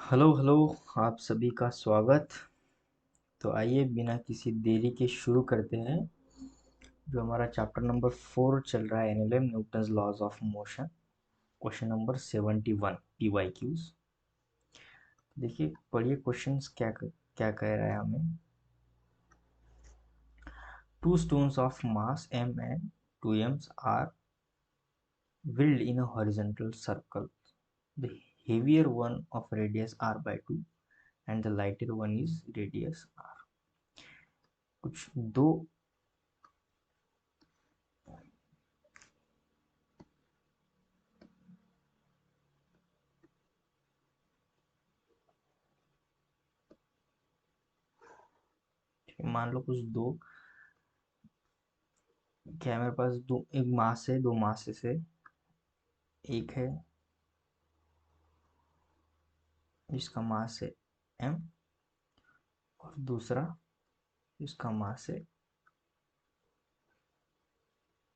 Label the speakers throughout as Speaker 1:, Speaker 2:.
Speaker 1: Hello hello. आप सभी का स्वागत। तो आइए बिना किसी देरी के शुरू करते हैं जो हमारा चैप्टर नंबर 4 चल रहा है, NLM Newton's laws of motion. Question number 71 PYQs. देखिए, पढ़िए क्वेश्चंस क्या कह रहा है हमें। Two stones of mass m and 2m are wheeled in a horizontal circle. The heavier one of radius r by 2 and the lighter one is radius r. कुछ दो मान लो कुछ दो, क्या है मेरे पास दो, एक मास है, दो मास से एक है जिसका मास है m और दूसरा जिसका मास है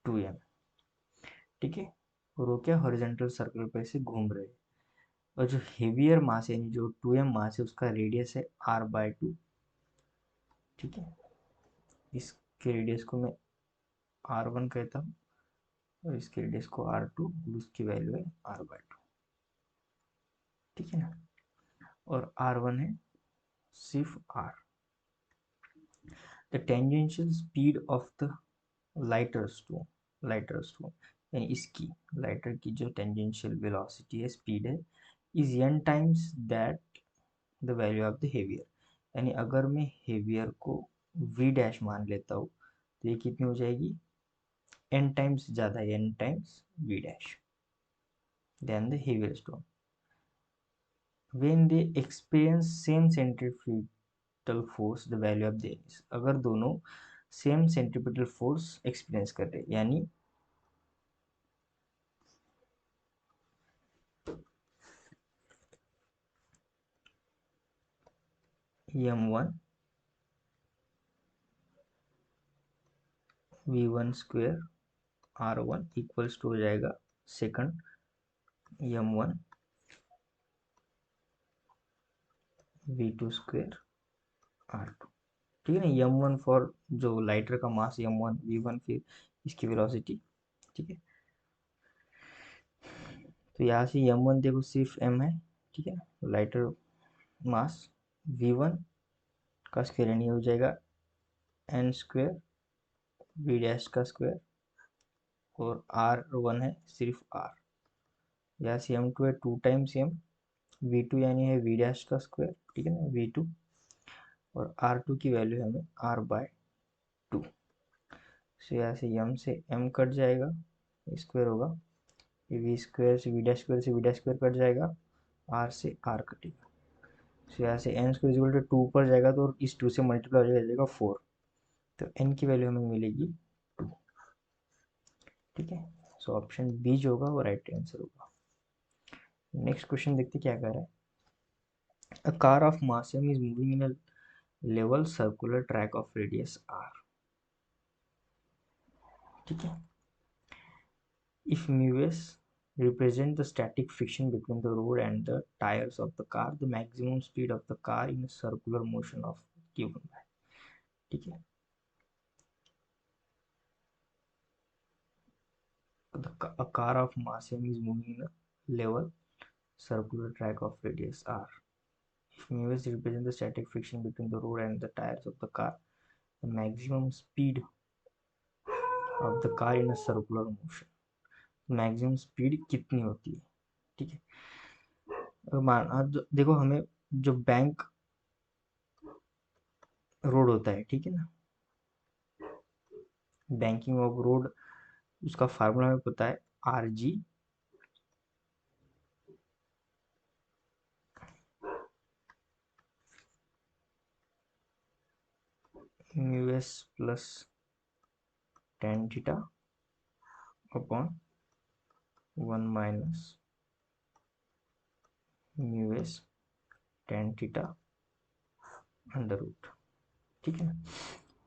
Speaker 1: 2m। ठीक है। और वो क्या हॉरिजॉन्टल सर्कल पे से घूम रहे हैं। और जो हेवियर मास है यानी जो 2m मास है उसका रेडियस है r/2। ठीक है। इसके रेडियस को मैं r1 कहता हूँ और इसके रेडियस को r2 और उसकी वैल्यू है r/2। ठीक है ना। और r1 है सिर्फ r। The tangential speed of the lighter stone यानी इसकी लाइटर की जो टेंजेंशियल वेलोसिटी है, स्पीड है, is n times that the value of the heavier. यानी अगर मैं हेवियर को v डैश मान लेता हूँ तो ये कितनी हो जाएगी, n टाइम्स ज़्यादा है, n times v dash then the heavier stone when they experience same centrifugal force the value of the n। अगर दोनों सेम सेंट्रीपिटल फोर्स एक्सपीरियंस कर रहे यानी m1 v1 square r1 equals to हो जाएगा second m1 v2 square r2। ठीक है ना। m1 फॉर जो लाइटर का मास m1 v1 फिर इसकी वेलोसिटी। ठीक है। तो यहाँ से m1 देखो सिर्फ m है। ठीक है ना। लाइटर मास v1 का स्क्वायर यानी हो जाएगा n स्क्वायर v डैश का स्क्वायर और r1 है सिर्फ r। यहाँ से m2 है 2 टाइम्स m v2 यानी है v डैश का स्क्वायर। ठीक है ना, v2 और r2 की वैल्यू है हमें r/2। तो यहाँ से m से m कट जाएगा, स्क्वायर होगा, ये v स्क्वायर से v डैश स्क्वायर कट जाएगा, r से r कटेगा। तो यहाँ से n स्क्वायर इक्वल टू 2 पर जाएगा तो इस 2 से मल्टीप्लाई हो जाएगा 4। तो n की वैल्यू हमें मिलेगी 2। ठीक है। सो ऑप्शन बी जो होगा वो राइट आंसर होगा। नेक्स्ट क्वेश्चन देखते क्या कर रहा है। A car of mass m is moving in a level circular track of radius r। ठीक है। if mu s represent the static friction between the road and the tires of the car, the maximum speed of the car in a circular motion of given by। ठीक है। a car of mass m is moving in a level circular track of radius r। if mu s represent the static friction between the road and the tires of the car, the maximum speed of the car in a circular motion। Maximum speed कितनी होती है। ठीक है। देखो हमें जो bank road होता है, ठीक है ना, बैंकिंग ऑफ रोड, उसका फार्मूला हमें पता है RG mu s plus tan theta upon 1 minus mu s tan theta under root. ठीक है ना।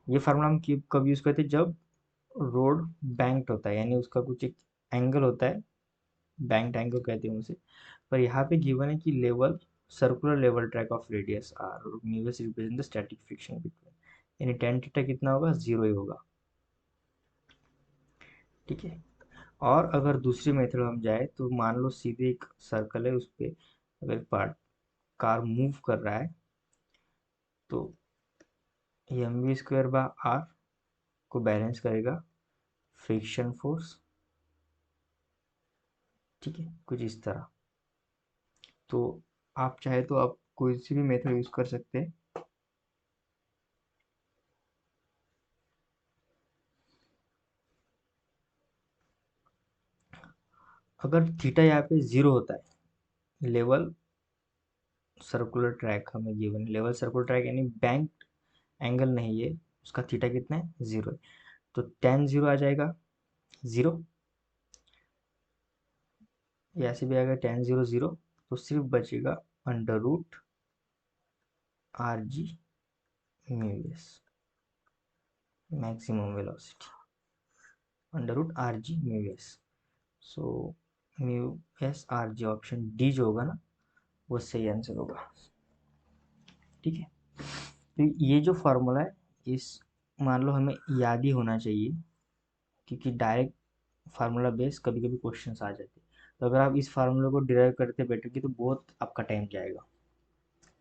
Speaker 1: ये फार्मूला हम कब यूज करते हैं, जब रोड बैंक्ड होता है यानी उसका कुछ एक एंगल होता है, बैंक्ड एंगल कहते हैं उसे। पर यहाँ पे गिवन है कि level circular level track of radius r, mu s represent the static friction between, यानी टेन थीटा कितना होगा, 0 ही होगा। ठीक है। और अगर दूसरी मेथड हम जाए तो मान लो सीधे एक सर्कल है, उस पर अगर पार्ट कार मूव कर रहा है तो m v square by r को बैलेंस करेगा फ्रिक्शन फोर्स। ठीक है, कुछ इस तरह। तो आप चाहे तो आप कोई सी भी मेथड यूज कर सकते हैं। अगर थीटा यहाँ पे 0 होता है, लेवल सर्कुलर ट्रैक हमें गिवन, लेवल सर्कुलर ट्रैक यानी बैंक एंगल नहीं है, उसका थीटा कितना है, 0 है, तो टेन 0 आ जाएगा 0, ऐसे भी आएगा टेन 0 0, तो सिर्फ बचेगा under root r g mu s, maximum velocity, under root r g mu s. So mu s r g, option D जो होगा ना वो सही आंसर होगा। ठीक है, तो ये जो फार्मूला है, इस मान लो हमें याद ही होना चाहिए, क्योंकि डायरेक्ट फार्मूला बेस कभी कभी क्वेश्चन आ जाते हैं, तो अगर आप इस फार्मूले को डिराइव करते बैठोगे तो बहुत आपका टाइम जाएगा।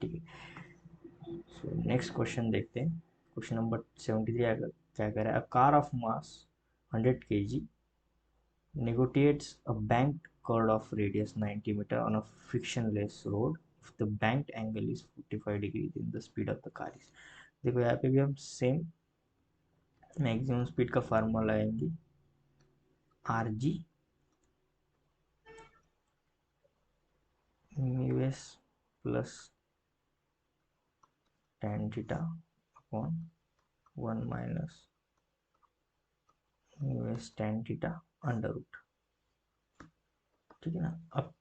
Speaker 1: ठीक है, सो नेक्स्ट क्वेश्चन देखते हैं। क्वेश्चन नंबर 73 अगर क्या कह रहा है, a car of mass 100 kg negotiates a banked chord of radius 90 meter on a frictionless road if the banked angle is 45 degree then the speed of the car is। देखो यहाँ पे भी हम सेम मैक्सिमम स्पीड का formula लाएंगे, r g mu s plus tan theta upon 1 minus mu s tan theta under root. ठीक है ना। अब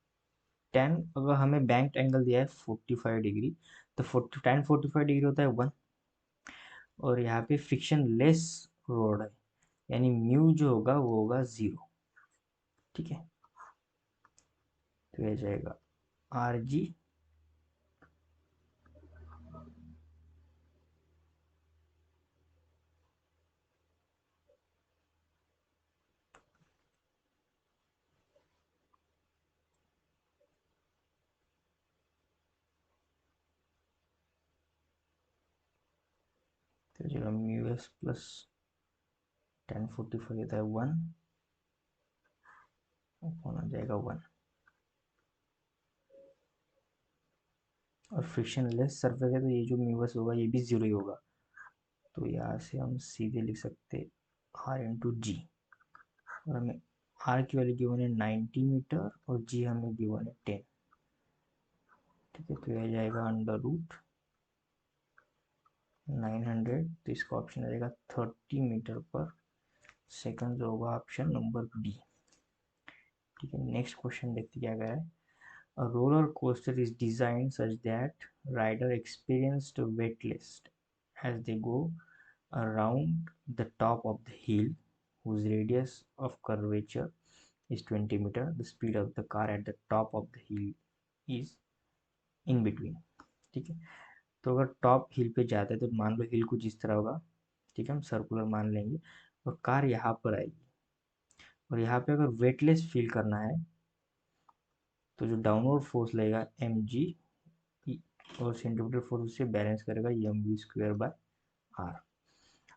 Speaker 1: टेन अगर हमें बैंक एंगल दिया है 45 डिग्री, तो 45 डिग्री होता है 1, और यहाँ पे फ्रिक्शन लेस रोड है, यानी म्यू जो होगा वो होगा 0। ठीक है, तो यह जाएगा आर जी तो जाएगा म्यू एस प्लस 1045 होता है 1, आ जाएगा 1, और फ्रिक्शन लेस सरफेस है तो ये जो म्यू एस होगा ये भी 0 ही होगा, तो यहाँ से हम सीधे लिख सकते आर इंटू जी, और हमें आर की वैल्यू गिवन है 90 मीटर और जी हमें गिवन है 10। ठीक है, तो यह जाएगा अंडर रूट 900, तो इसका ऑप्शन आ जाएगा 30 मीटर पर सेकंड, जो होगा ऑप्शन नंबर बी। ठीक है, नेक्स्ट क्वेश्चन देखते क्या गया है। A roller coaster is designed such that rider experienced weightless as they go around the top of the hill whose radius of curvature is 20 meter. The speed of the car at the top of the hill is in between। ठीक है, तो अगर top हिल पे जाता है तो मान लो हिल कुछ इस तरह होगा। ठीक है, हम सर्कुलर मान लेंगे और कार यहाँ पर आएगी, और यहाँ पे अगर वेटलेस फील करना है तो जो डाउनवर्ड फोर्स लगेगा एम जी, और सेंटीमीटर फोर्स उससे बैलेंस करेगा m v square by r.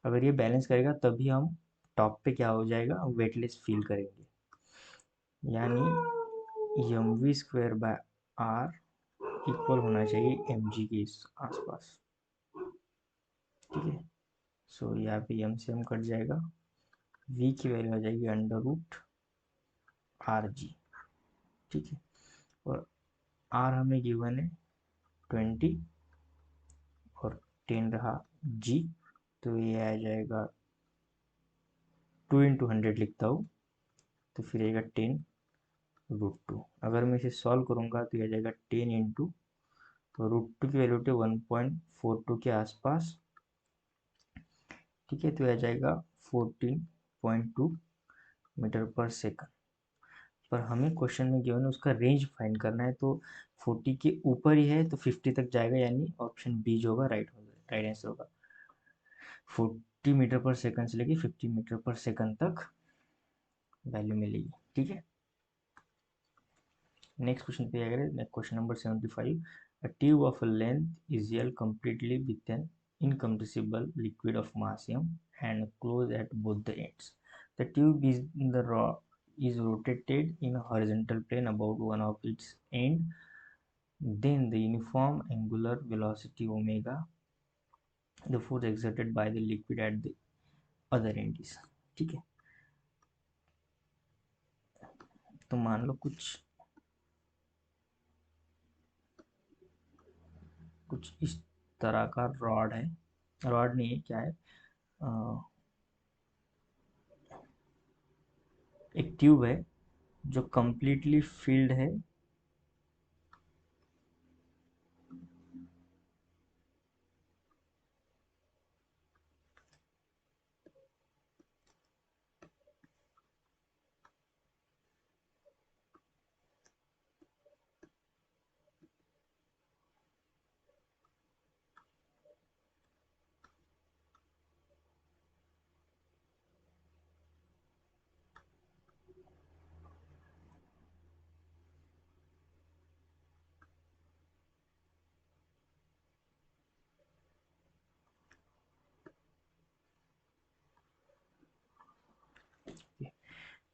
Speaker 1: अगर ये बैलेंस करेगा तभी हम टॉप पे क्या हो जाएगा, वेटलेस फील करेंगे, यानी m v square by r equal होना चाहिए एम जी के इस आसपास। ठीक है, सो यहाँ पे एम से एम कट जाएगा, वी की वैल्यू हो जाएगी अंडर रूट आर जी। ठीक है, और आर हमें गिवन है 20 और 10 रहा जी, तो ये आ जाएगा 2 × 100 लिखता हूँ, तो फिर आएगा 10√2। अगर मैं इसे सॉल्व करूँगा तो ये आ जाएगा 10 इंटू, तो √2 की वैल्यू 1.42 के आसपास। ठीक है, तो यह आ जाएगा 14.2 मीटर पर सेकंड। पर हमें क्वेश्चन में गिवन है उसका रेंज फाइंड करना है, तो 40 के ऊपर ही है तो 50 तक जाएगा, यानी ऑप्शन बी जो होगा राइट आंसर होगा। 40 मीटर पर सेकंड से लेके 50 मीटर पर सेकंड तक वैल्यू मिलेगी। ठीक है, नेक्स्ट क्वेश्चन पे अगर question number 75, a tube of a length is held completely with an incompressible liquid of mass m and closed at both the ends. The tube is in the is rotated in a horizontal plane about one of its end. Then the uniform angular velocity omega, the force exerted by the liquid at the other end is। ठीक है, तो मान लो कुछ इस तरह का rod है, rod नहीं है, क्या है, एक ट्यूब है जो कंप्लीटली फिल्ड है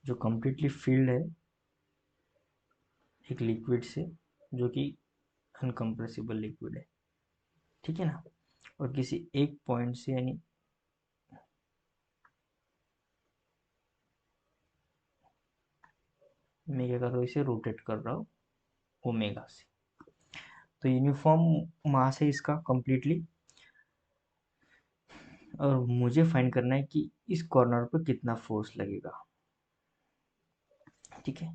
Speaker 1: जो कंप्लीटली फिल्ड है एक लिक्विड से, जो कि अनकम्प्रेसिबल लिक्विड है। ठीक है ना, और किसी एक पॉइंट से, यानी मैं क्या कर रहा हूँ, इसे रोटेट कर रहा हूँ ओमेगा से, तो यूनिफॉर्म मास है इसका कंप्लीटली, और मुझे फाइंड करना है कि इस कॉर्नर पर कितना फोर्स लगेगा। ठीक है,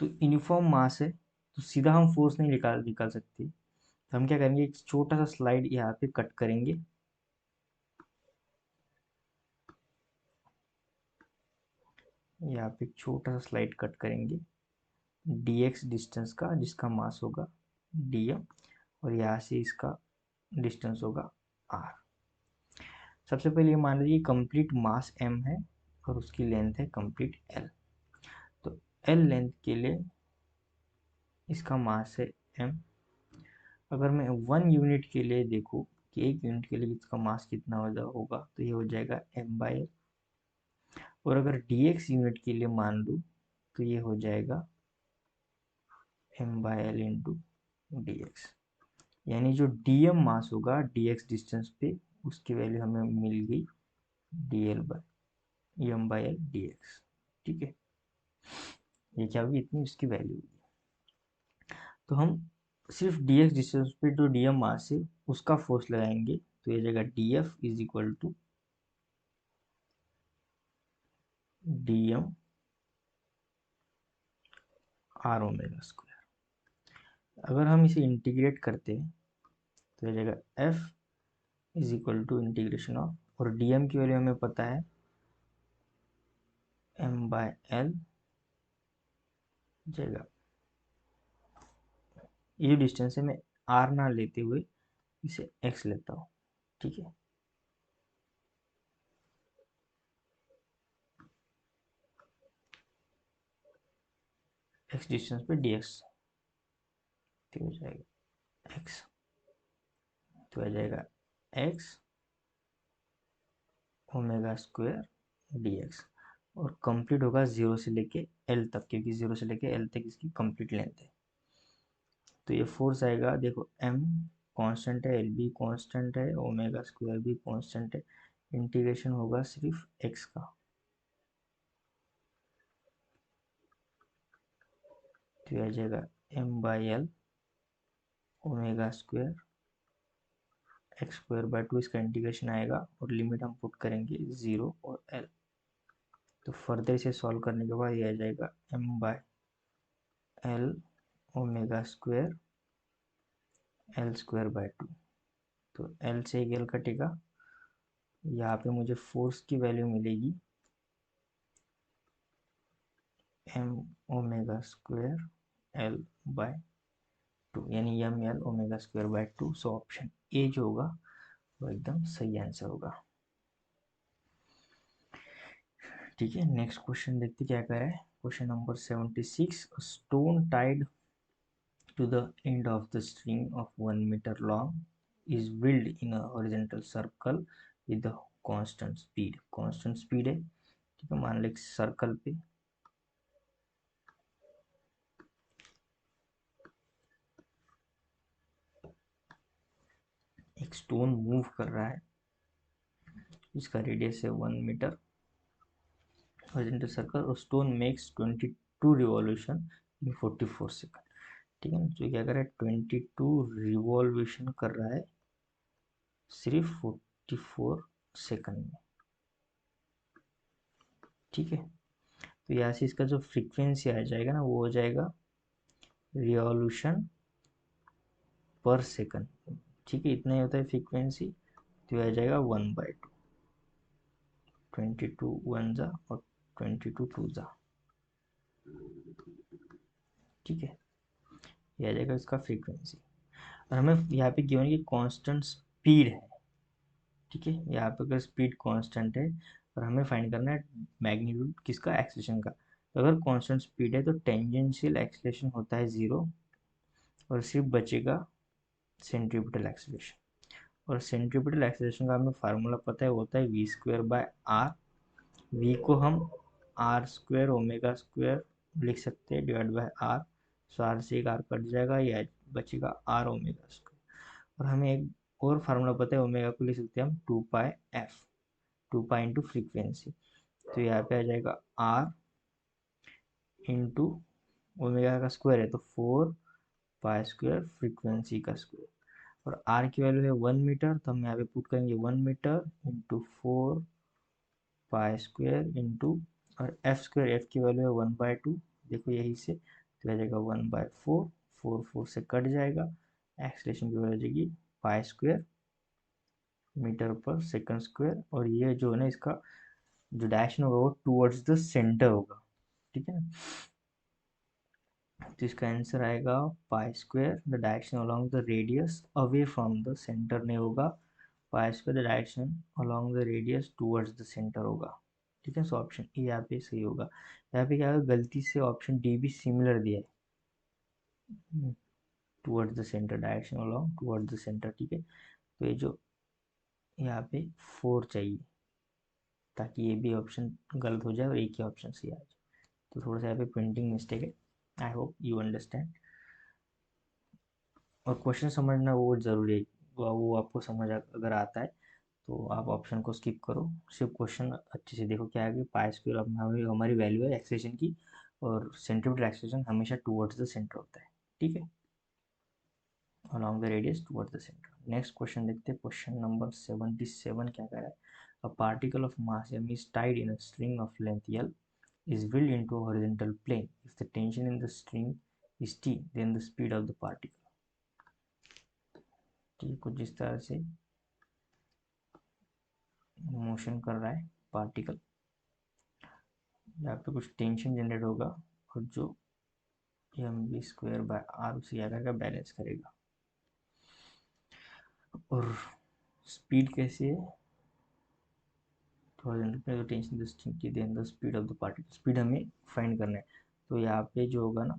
Speaker 1: तो यूनिफॉर्म मास है तो सीधा हम फोर्स नहीं निकाल सकते, तो हम क्या करेंगे, एक छोटा सा स्लाइड यहाँ पे कट करेंगे, यहाँ पे एक छोटा सा स्लाइड कट करेंगे dx डिस्टेंस का, जिसका मास होगा dm, और यहाँ से इसका डिस्टेंस होगा r। सबसे पहले ये मान लीजिए कंप्लीट मास m है और उसकी लेंथ है कंप्लीट l, तो l लेंथ के लिए इसका मास है m। अगर मैं 1 यूनिट के लिए देखूँ कि 1 यूनिट के लिए इसका मास कितना होगा, तो ये हो जाएगा m/l, और अगर dx यूनिट के लिए मान लूँ तो ये हो जाएगा m/l इंटू dx, यानी जो dm मास होगा dx डिस्टेंस पे, उसकी वैल्यू हमें मिल गई m/l dx। ठीक है, ये क्या होगी, इतनी उसकी वैल्यू होगी। तो हम सिर्फ dx डिस्टेंस पे जो dm मास है उसका फोर्स लगाएंगे, तो ये जाएगा df is equal to dm r omega square. अगर हम इसे इंटीग्रेट करते हैं तो ये जाएगा f is equal to integration of, और dm की वैल्यू हमें पता है m/l जाएगा, ये जो डिस्टेंस है मैं r ना लेते हुए इसे x लेता हूँ। ठीक है, x डिस्टेंस पे dx, तो हो जाएगा x, तो आ जाएगा x ओमेगा स्क्वायर dx, और कंप्लीट होगा 0 से लेके l तक, क्योंकि 0 से लेके l तक इसकी कंप्लीट लेंथ है। तो ये फोर्स आएगा, देखो m कांस्टेंट है, l भी कांस्टेंट है, ओमेगा स्क्वायर भी कांस्टेंट है, इंटीग्रेशन होगा सिर्फ x का, तो आ जाएगा m/l ओमेगा स्क्वायर x² इसका इंटीग्रेशन आएगा, और लिमिट हम पुट करेंगे 0 और l। तो फर्दर इसे सॉल्व करने के बाद ये आ जाएगा m/l ओमेगा स्क्वायर l²/2, तो l से एक l कटेगा, यहाँ पे मुझे फोर्स की वैल्यू मिलेगी m omega square l by 2, यानी m l omega square by 2। So option A जो होगा वो एकदम सही आंसर होगा। ठीक है, नेक्स्ट क्वेश्चन देखते क्या कह रहा है। Question number 76, stone Tide to the end of the string of 1 meter long is wheeled in a horizontal circle with the constant speed। constant speed है, ठीक है, मान लो एक सर्कल पे एक स्टोन मूव कर रहा है, इसका रेडियस है 1 मीटर, हॉरिजॉन्टल सर्कल, और stone makes 22 revolution in 44 second. ठीक है ना, तो क्या कर रहा है, 22 रिवॉल्यूशन कर रहा है सिर्फ 44 सेकंड में। ठीक है, तो यहाँ से इसका जो फ्रीक्वेंसी आ जाएगा ना, वो हो जाएगा रिवॉल्यूशन पर सेकंड। ठीक है, इतना ही होता है फ्रीक्वेंसी, तो आ जाएगा 1/2, 22 वन जा और 22 टू जा। ठीक है, ये आ जाएगा इसका फ्रीक्वेंसी। और हमें यहाँ पे गिवन की कांस्टेंट स्पीड है। ठीक है, यहाँ पे अगर स्पीड कांस्टेंट है और हमें फाइंड करना है मैग्नीट्यूड किसका, एक्सेलेरेशन का। तो अगर कांस्टेंट स्पीड है तो टेंजेंशियल एक्सेलेरेशन होता है 0, और सिर्फ बचेगा सेंट्रीपिटल एक्सेलेरेशन। और सेंट्रीपिटल एक्सेलेरेशन का हमें फार्मूला पता है, होता है v²/r। v को हम r² ओमेगा स्क्वायर लिख सकते हैं divide by r। So r से एक r कट जाएगा, या बचेगा r ओमेगा स्क्वायर। और हमें एक और फार्मूला पता है, ओमेगा को लिख सकते हैं हम 2πf, 2π इंटू फ्रीक्वेंसी। तो यहाँ पे आ जाएगा r इंटू ओमेगा का स्क्वायर है तो 4π² फ्रीक्वेंसी का स्क्वायर। और r की वैल्यू है 1 मीटर, तो हम यहाँ पे पुट करेंगे 1 मीटर इंटू 4π² इंटू, और f² की वैल्यू है 1/2, देखो यही से, तो आ जाएगा 1/4, 4 से कट जाएगा, एक्सलेशन की वैल्यू आ जाएगी π² मीटर पर सेकंड स्क्वायर। और ये जो है ना, इसका जो डायरेक्शन होगा वो टूवर्ड्स द सेंटर होगा। ठीक है ना, तो इसका आंसर आएगा π², the direction along the radius away from the centre नहीं होगा, π² the direction along the radius towards the centre होगा। ठीक है, सो ऑप्शन ए यहाँ पे सही होगा। यहाँ पे क्या है, गलती से ऑप्शन डी भी सिमिलर दिया है, towards the centre, direction along towards the centre. ठीक है, तो ये जो यहाँ पे 4 चाहिए, ताकि ये भी ऑप्शन गलत हो जाए और एक ही ऑप्शन सही आ जाए। तो थोड़ा सा यहाँ पे प्रिंटिंग मिस्टेक है, आई होप यू अंडरस्टैंड। और क्वेश्चन समझना वो ज़रूरी है, वो आपको समझ अगर आता है तो आप ऑप्शन को स्किप करो, सिर्फ क्वेश्चन अच्छे से देखो। क्या है कि π² हमारी वैल्यू है एक्सेलेरेशन की, और सेंट्रीपिटल एक्सेलेरेशन हमेशा टुवर्ड्स द सेंटर होता है। ठीक है, along the radius towards the center। Next question देखते हैं, क्वेश्चन नंबर 77 क्या कह रहा है। A particle of mass m is tied in a string of length l is wheeled into a horizontal plane। If the tension in the string is t, then the speed of the particle। ठीक, कुछ जिस तरह से motion कर रहा है particle, यहाँ पे कुछ टेंशन जनरेट होगा, और जो mv²/r उसी आकार का बैलेंस करेगा। और स्पीड कैसे है, टेंशन स्ट्रिंग की then the speed of the particle, speed हमें फाइंड करना है। तो यहाँ पे जो होगा ना,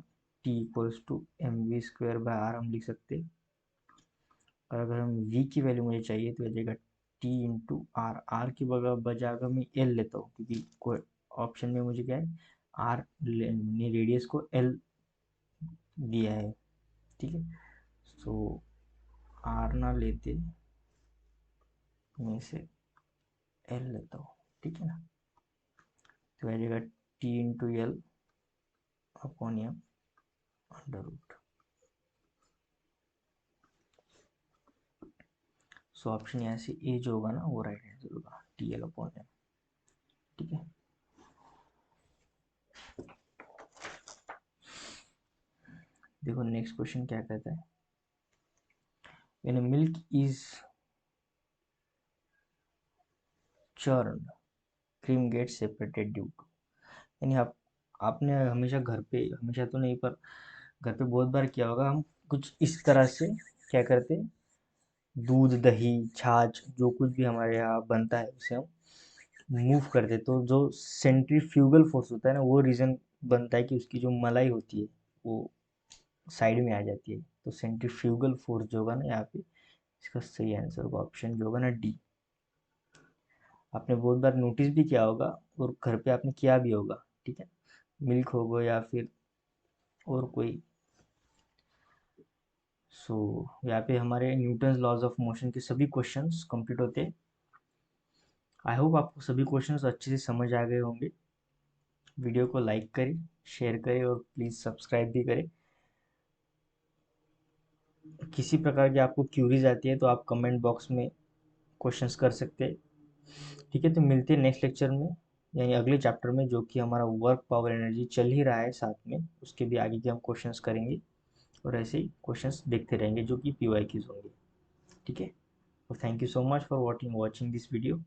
Speaker 1: t इक्वल्स टू mv²/r हम लिख सकते हैं। और अगर हम v की वैल्यू मुझे चाहिए तो आ जाएगा t इंटू आर। आर की बजाय अगर मैं l लेता हूँ, क्योंकि कोई ऑप्शन में मुझे क्या है, आर ने रेडियस को l दिया है। ठीक है, सो आर ना लेते मैं इसे l लेता हूँ। ठीक है ना, तो आ जाएगा t into l upon m under root. So option यहाँ से ए जो होगा ना, वो राइट आंसर होगा, टी एल अपॉन एम। ठीक है, देखो नेक्स्ट क्वेश्चन क्या कहता है। When milk is churned, cream gets separated due to, यानी आप आपने हमेशा घर पे, हमेशा तो नहीं पर घर पे बहुत बार किया होगा, हम कुछ इस तरह से क्या करते हैं, दूध दही छाछ जो कुछ भी हमारे यहाँ बनता है उसे हम मूव कर दे, तो जो सेंट्रीफ्यूगल फोर्स होता है ना, वो रीज़न बनता है कि उसकी जो मलाई होती है वो साइड में आ जाती है। तो सेंट्रीफ्यूगल फोर्स जो होगा ना यहाँ पे, इसका सही आंसर होगा ऑप्शन जो होगा ना डी। आपने बहुत बार नोटिस भी किया होगा और घर पे आपने किया भी होगा, ठीक है, मिल्क हो गया या फिर और कोई। सो यहाँ पे हमारे न्यूटन्स लॉज ऑफ मोशन के सभी क्वेश्चंस कंप्लीट होते हैं। आई होप आपको सभी क्वेश्चंस अच्छे से समझ आ गए होंगे। वीडियो को लाइक करें, शेयर करें और प्लीज़ सब्सक्राइब भी करें। किसी प्रकार की आपको क्यूरीज आती है तो आप कमेंट बॉक्स में क्वेश्चंस कर सकते हैं। ठीक है, तो मिलते हैं नेक्स्ट लेक्चर में, यानी अगले चैप्टर में, जो कि हमारा वर्क पावर एनर्जी चल ही रहा है साथ में, उसके भी आगे के हम क्वेश्चंस करेंगे और ऐसे ही क्वेश्चंस देखते रहेंगे जो कि पीवाईक्यूज होंगे। ठीक है, और thank you so much for watching this video.